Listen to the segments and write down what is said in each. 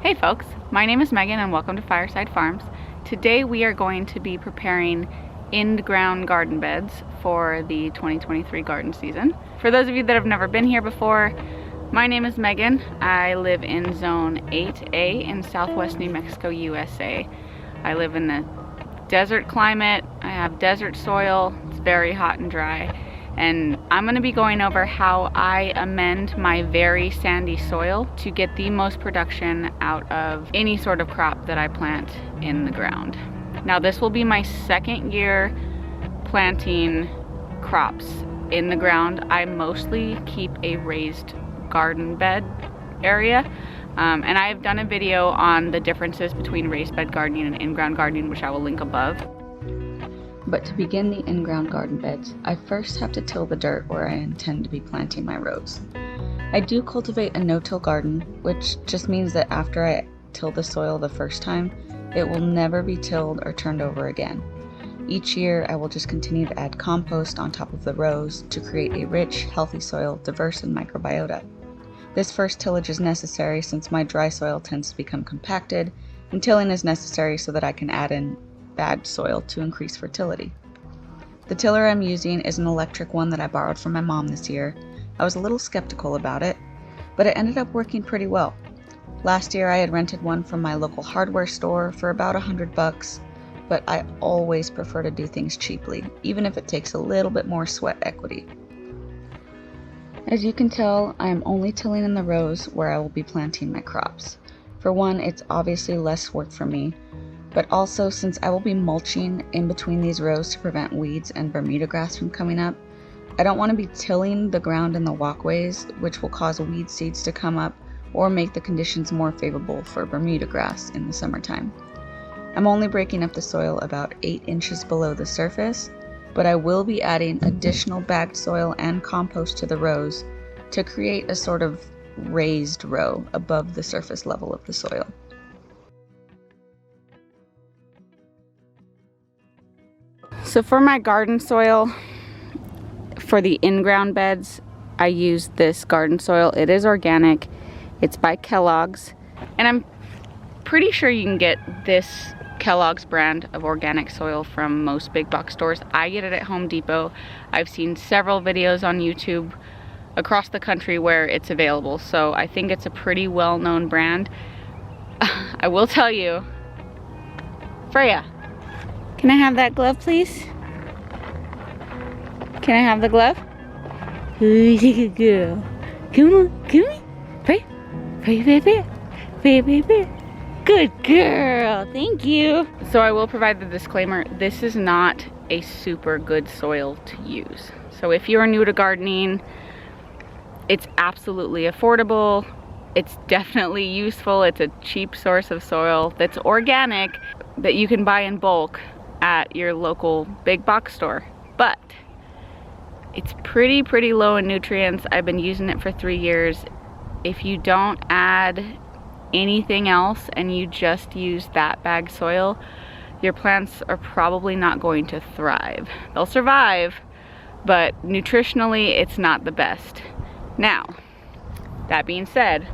Hey folks, my name is Megan and welcome to Fireside Farms. Today we are going to be preparing in-ground garden beds for the 2023 garden season. For those of you that have never been here before, my name is Megan. I live in Zone 8A in Southwest New Mexico, USA. I live in the desert climate. I have desert soil. It's very hot and dry. And I'm going to be going over how I amend my very sandy soil to get the most production out of any sort of crop that I plant in the ground. Now this will be my second year planting crops in the ground. I mostly keep a raised garden bed area. And I've done a video on the differences between raised bed gardening and in-ground gardening, which I will link above. But to begin the in-ground garden beds, I first have to till the dirt where I intend to be planting my rows. I do cultivate a no-till garden, which just means that after I till the soil the first time, it will never be tilled or turned over again. Each year, I will just continue to add compost on top of the rows to create a rich, healthy soil diverse in microbiota. This first tillage is necessary since my dry soil tends to become compacted, and tilling is necessary so that I can add in bad soil to increase fertility. The tiller I'm using is an electric one that I borrowed from my mom this year. I was a little skeptical about it, but it ended up working pretty well. Last year I had rented one from my local hardware store for about $100, but I always prefer to do things cheaply, even if it takes a little bit more sweat equity. As you can tell, I am only tilling in the rows where I will be planting my crops. For one, it's obviously less work for me, but also since I will be mulching in between these rows to prevent weeds and Bermuda grass from coming up, I don't want to be tilling the ground in the walkways, which will cause weed seeds to come up or make the conditions more favorable for Bermuda grass in the summertime. I'm only breaking up the soil about 8 inches below the surface, but I will be adding additional bagged soil and compost to the rows to create a sort of raised row above the surface level of the soil. So for my garden soil, for the in-ground beds, I use this garden soil. It is organic. It's by Kellogg's. And I'm pretty sure you can get this Kellogg's brand of organic soil from most big box stores. I get it at Home Depot. I've seen several videos on YouTube across the country where it's available. So I think it's a pretty well-known brand. I will tell you, Freya, can I have that glove, please? Can I have the glove? Who's a good girl? Come on, come on. Freya, Freya, Freya, Freya, Freya, Freya. Good girl, thank you. So I will provide the disclaimer, this is not a super good soil to use. So if you're new to gardening, it's absolutely affordable. It's definitely useful. It's a cheap source of soil that's organic that you can buy in bulk at your local big box store, but it's pretty low in nutrients. I've been using it for 3 years. If you don't add anything else and you just use that bagged soil, your plants are probably not going to thrive. They'll survive, but nutritionally it's not the best. Now, that being said,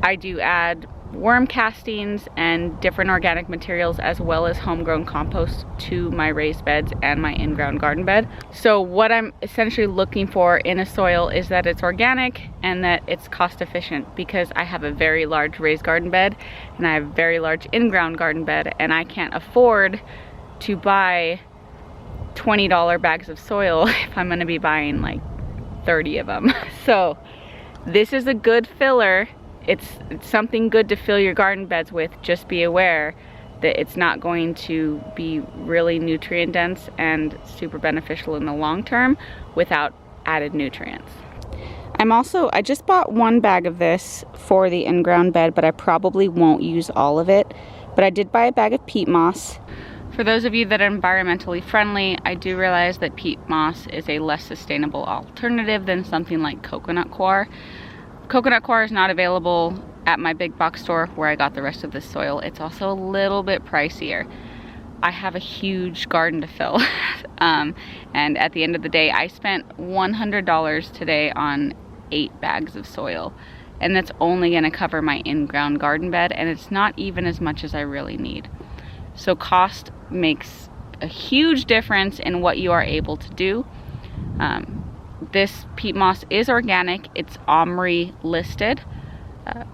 I do add worm castings and different organic materials as well as homegrown compost to my raised beds and my in-ground garden bed. So what I'm essentially looking for in a soil is that it's organic and that it's cost efficient, because I have a very large raised garden bed and I have a very large in-ground garden bed, and I can't afford to buy $20 bags of soil if I'm going to be buying like 30 of them. So this is a good filler. It's something good to fill your garden beds with. Just be aware that it's not going to be really nutrient dense and super beneficial in the long term without added nutrients. I just bought 1 bag of this for the in-ground bed, but I probably won't use all of it. But I did buy a bag of peat moss. For those of you that are environmentally friendly, I do realize that peat moss is a less sustainable alternative than something like coconut coir. Coconut coir is not available at my big box store where I got the rest of this soil. It's also a little bit pricier. I have a huge garden to fill. And at the end of the day, I spent $100 today on 8 bags of soil. and that's only going to cover my in-ground garden bed, and it's not even as much as I really need. So cost makes a huge difference in what you are able to do. This peat moss is organic. It's OMRI listed,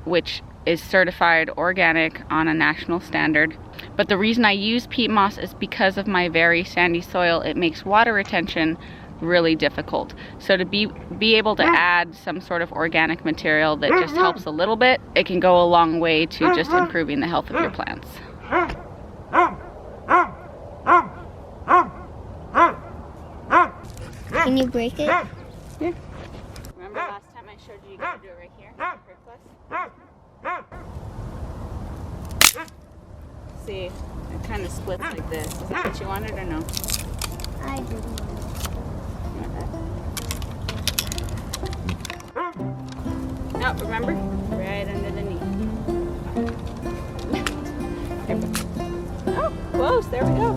which is certified organic on a national standard. But the reason I use peat moss is because of my very sandy soil. It makes water retention really difficult. So to be able to add some sort of organic material that just helps a little bit, it can go a long way to just improving the health of your plants. Can you break it? Yeah. Remember last time I showed you gotta do it right here? See, it kind of splits like this. Is that what you wanted or no? I didn't want No, remember? Right under the knee. Oh, close. There we go.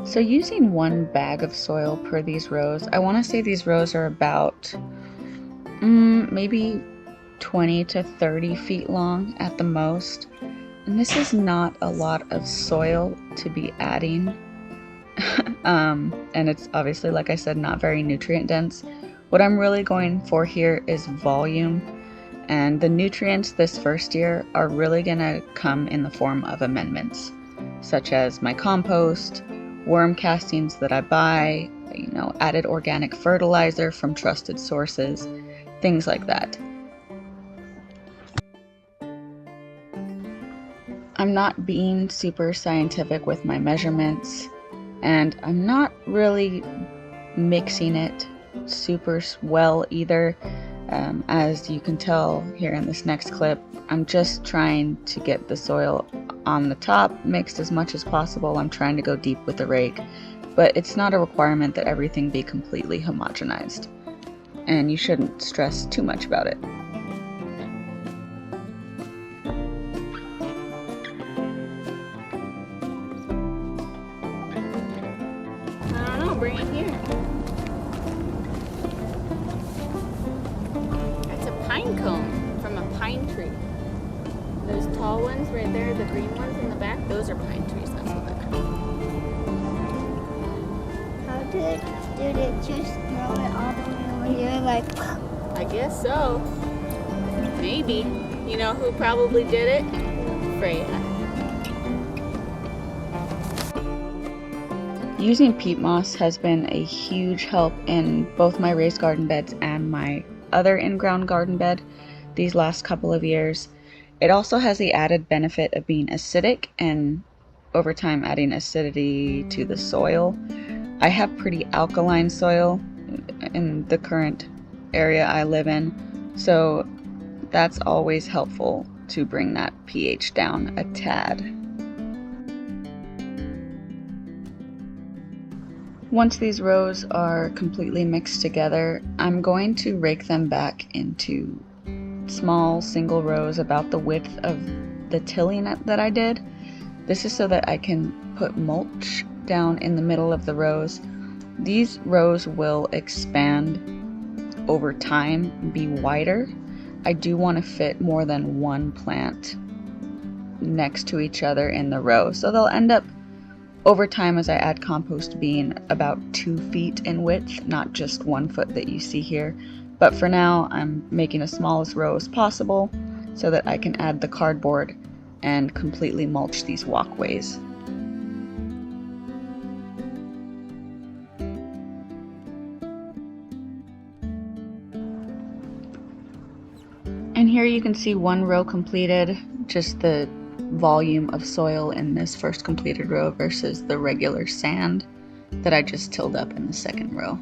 So using 1 bag of soil per these rows, I want to say these rows are about maybe 20 to 30 feet long at the most. And this is not a lot of soil to be adding. And it's obviously, like I said, not very nutrient dense. What I'm really going for here is volume. And the nutrients this first year are really going to come in the form of amendments, such as my compost, worm castings that I buy, added organic fertilizer from trusted sources, things like that. I'm not being super scientific with my measurements, and I'm not really mixing it super well either. As you can tell here in this next clip, I'm just trying to get the soil on the top mixed as much as possible. I'm trying to go deep with the rake, but it's not a requirement that everything be completely homogenized, and you shouldn't stress too much about it. I don't know, bring it here. That's a pine cone from a pine tree. Those tall ones right there, the green ones in the back, those are pine trees. That's what they're called. How did it just throw it all the way over here? Like, I guess so. Maybe. You know who probably did it? Freya. Using peat moss has been a huge help in both my raised garden beds and my other in-ground garden bed these last couple of years. It also has the added benefit of being acidic and over time adding acidity to the soil. I have pretty alkaline soil in the current area I live in, so that's always helpful to bring that pH down a tad. Once these rows are completely mixed together, I'm going to rake them back into small single rows about the width of the tilling that I did. This is so that I can put mulch down in the middle of the rows. These rows will expand over time, be wider. I do want to fit more than 1 plant next to each other in the row, so they'll end up over time, as I add compost, being about 2 feet in width, not just 1 foot that you see here. But for now, I'm making as small as row as possible so that I can add the cardboard and completely mulch these walkways. And here you can see 1 row completed, just the volume of soil in this first completed row versus the regular sand that I just tilled up in the second row.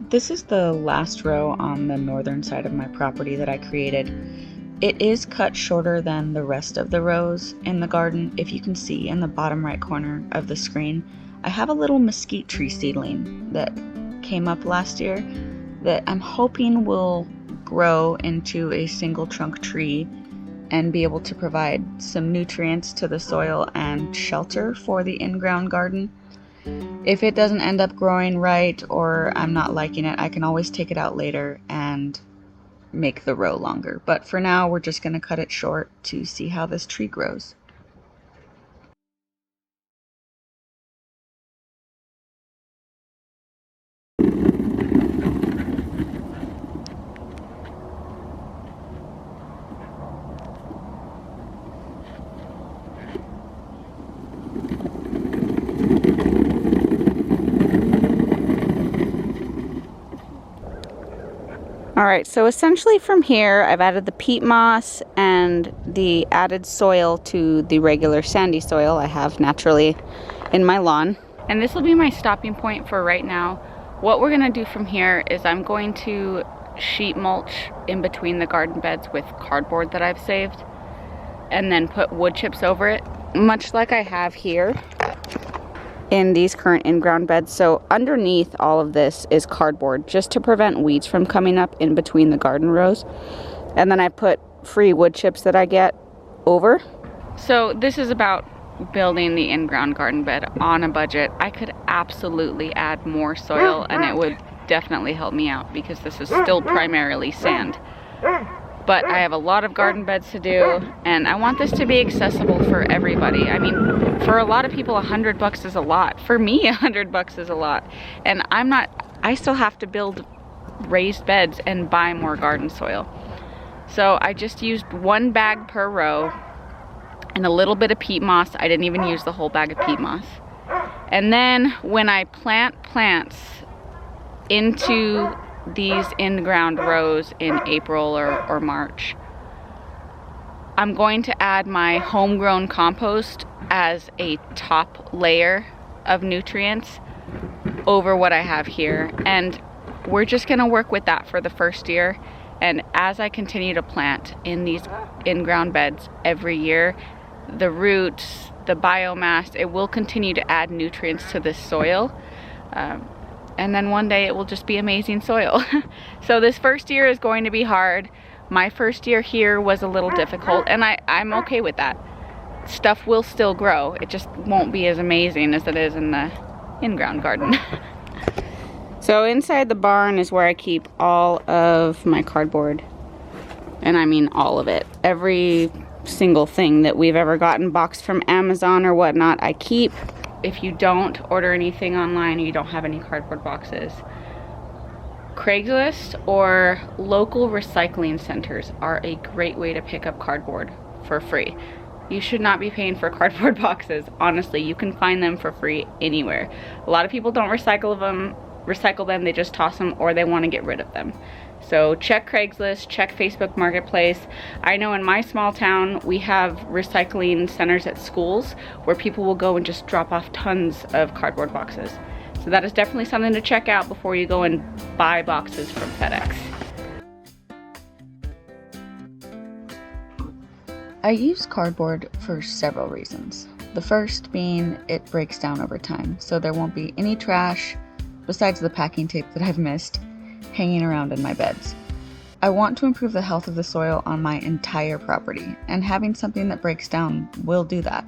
This is the last row on the northern side of my property that I created. It is cut shorter than the rest of the rows in the garden. If you can see in the bottom right corner of the screen, I have a little mesquite tree seedling that came up last year that I'm hoping will grow into a single trunk tree and be able to provide some nutrients to the soil and shelter for the in-ground garden. If it doesn't end up growing right or I'm not liking it, I can always take it out later and make the row longer. But for now, we're just going to cut it short to see how this tree grows. Alright, so essentially from here I've added the peat moss and the added soil to the regular sandy soil I have naturally in my lawn. And this will be my stopping point for right now. What we're going to do from here is I'm going to sheet mulch in between the garden beds with cardboard that I've saved and then put wood chips over it, much like I have here in these current in-ground beds. So underneath all of this is cardboard just to prevent weeds from coming up in between the garden rows. And then I put free wood chips that I get over. So this is about building the in-ground garden bed on a budget. I could absolutely add more soil and it would definitely help me out because this is still primarily sand. But I have a lot of garden beds to do and I want this to be accessible for everybody. I mean, for a lot of people, $100 is a lot. For me, $100 is a lot. And I still have to build raised beds and buy more garden soil. So I just used 1 bag per row and a little bit of peat moss. I didn't even use the whole bag of peat moss. And then when I plant plants into these in-ground rows in April or March, I'm going to add my homegrown compost as a top layer of nutrients over what I have here. And we're just going to work with that for the first year. And as I continue to plant in these in-ground beds every year, the roots, the biomass, it will continue to add nutrients to this soil. And then one day it will just be amazing soil. So this first year is going to be hard. My first year here was a little difficult and I'm okay with that. Stuff will still grow. It just won't be as amazing as it is in the in-ground garden. So inside the barn is where I keep all of my cardboard. And I mean all of it. Every single thing that we've ever gotten boxed from Amazon or whatnot, I keep. If you don't order anything online or you don't have any cardboard boxes, Craigslist or local recycling centers are a great way to pick up cardboard for free. You should not be paying for cardboard boxes. Honestly, you can find them for free anywhere. A lot of people don't recycle them, they just toss them or they want to get rid of them. So check Craigslist, check Facebook Marketplace. I know in my small town we have recycling centers at schools where people will go and just drop off tons of cardboard boxes. So that is definitely something to check out before you go and buy boxes from FedEx. I use cardboard for several reasons. The first being it breaks down over time, so there won't be any trash, besides the packing tape that I've missed, hanging around in my beds. I want to improve the health of the soil on my entire property, and having something that breaks down will do that.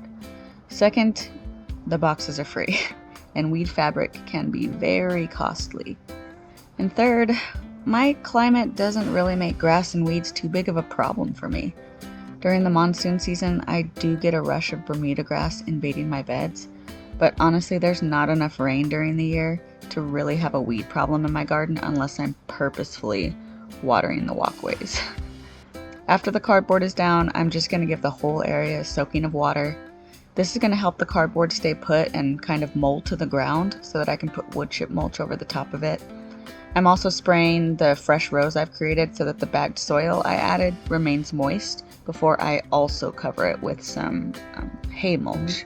Second, the boxes are free, and weed fabric can be very costly. And third, my climate doesn't really make grass and weeds too big of a problem for me. During the monsoon season, I do get a rush of Bermuda grass invading my beds, but honestly there's not enough rain during the year to really have a weed problem in my garden unless I'm purposefully watering the walkways. After the cardboard is down, I'm just going to give the whole area a soaking of water. This is going to help the cardboard stay put and kind of mold to the ground so that I can put wood chip mulch over the top of it. I'm also spraying the fresh rows I've created so that the bagged soil I added remains moist before I also cover it with some hay mulch.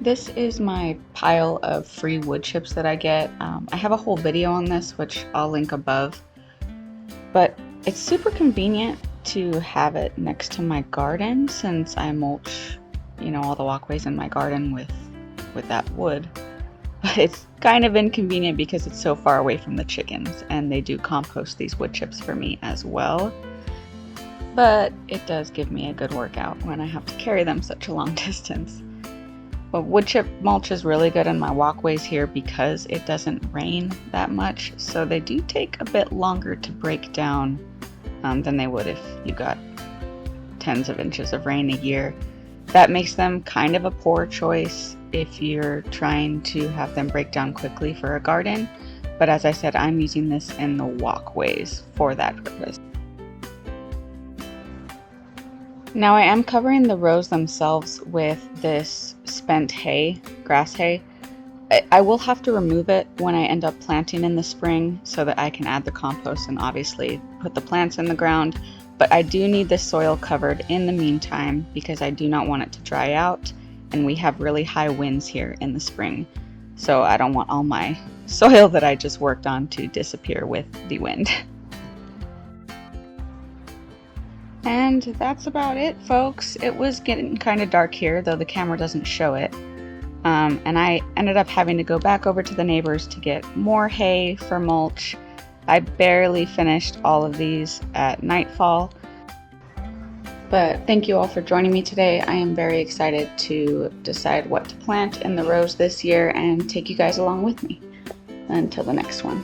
This is my pile of free wood chips that I get. I have a whole video on this, which I'll link above. But it's super convenient to have it next to my garden since I mulch, all the walkways in my garden with that wood. But it's kind of inconvenient because it's so far away from the chickens, and they do compost these wood chips for me as well. But it does give me a good workout when I have to carry them such a long distance. But wood chip mulch is really good in my walkways here because it doesn't rain that much, so they do take a bit longer to break down than they would if you got tens of inches of rain a year. That makes them kind of a poor choice if you're trying to have them break down quickly for a garden, but as I said, I'm using this in the walkways for that purpose. Now I am covering the rows themselves with this spent hay, grass hay. I will have to remove it when I end up planting in the spring so that I can add the compost and obviously put the plants in the ground, but I do need this soil covered in the meantime because I do not want it to dry out, and we have really high winds here in the spring, so I don't want all my soil that I just worked on to disappear with the wind. And that's about it, folks. It was getting kind of dark here, though the camera doesn't show it. And I ended up having to go back over to the neighbors to get more hay for mulch. I barely finished all of these at nightfall. But thank you all for joining me today. I am very excited to decide what to plant in the rows this year and take you guys along with me. Until the next one.